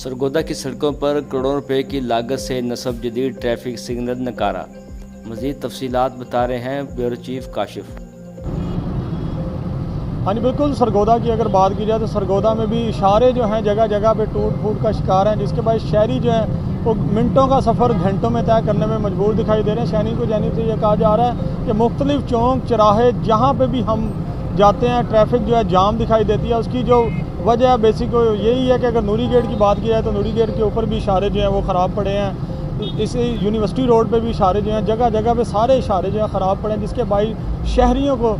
सरगोदा की सड़कों पर करोड़ों रुपए की लागत से नस्ब जदीद ट्रैफिक सिग्नल नकारा। मज़ीद तफसीलात बता रहे हैं ब्यूरो चीफ काशिफ। हाँ जी बिल्कुल, सरगोदा की अगर बात की जाए तो सरगोदा में भी इशारे जो हैं जगह जगह पे टूट फूट का शिकार हैं, जिसके बाद शहरी जो हैं वो मिनटों का सफ़र घंटों में तय करने में मजबूर दिखाई दे रहे हैं। शहरी को जानिब से ये कहा जा रहा है कि मुख्तलिफ चौक चौराहे जहाँ पे भी हम जाते हैं ट्रैफिक जो है जाम दिखाई देती है। उसकी जो वजह बेसिक यही है कि अगर नूरी गेट की बात की जाए तो नूरी गेट के ऊपर भी इशारे जो हैं वो ख़राब पड़े हैं। इस यूनिवर्सिटी रोड पे भी इशारे जो हैं जगह जगह पे सारे इशारे जो हैं ख़राब पड़े हैं, जिसके बाई शहरियों को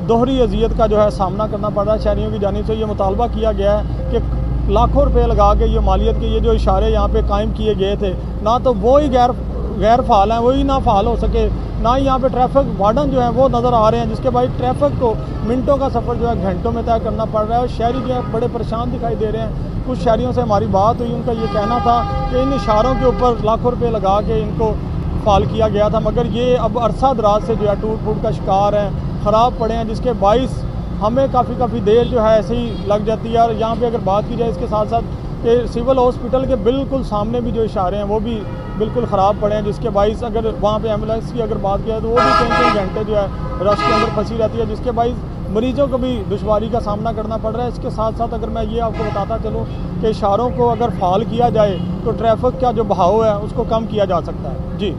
दोहरी अजियत का जो है सामना करना पड़ रहा है। शहरियों की जानिब से ये मुतालबा किया गया है कि लाखों रुपए लगा के ये मालियत के ये जो इशारे यहाँ पे कायम किए गए थे, ना तो वो ही गैर फ़ाल हैं, वही ना फ़ाल हो सके, ना ही यहाँ पे ट्रैफिक वार्डन जो है वो नज़र आ रहे हैं, जिसके भाई ट्रैफिक को मिनटों का सफ़र जो है घंटों में तय करना पड़ रहा है। और शहरी जो है बड़े परेशान दिखाई दे रहे हैं। कुछ शहरियों से हमारी बात हुई, उनका ये कहना था कि इन इशारों के ऊपर लाखों रुपये लगा के इनको फ़ाल किया गया था, मगर ये अब अरसा दराज से जो है टूट फूट का शिकार हैं, ख़राब पड़े हैं, जिसके बाइस हमें काफ़ी देर जो है ऐसे ही लग जाती है। और यहाँ पे अगर बात की जाए इसके साथ साथ कि सिविल हॉस्पिटल के बिल्कुल सामने भी जो इशारे हैं वो भी बिल्कुल ख़राब पड़े हैं, जिसके बाइस अगर वहाँ पे एम्बुलेंस की अगर बात की जाए तो वो भी कई घंटे जो है रश के अंदर फंसी रहती है, जिसके बाइस मरीजों को भी दुश्वारी का सामना करना पड़ रहा है। इसके साथ साथ अगर मैं ये आपको बताता चलूँ कि इशारों को अगर फ़ाल किया जाए तो ट्रैफिक का जो बहाव है उसको कम किया जा सकता है। जी।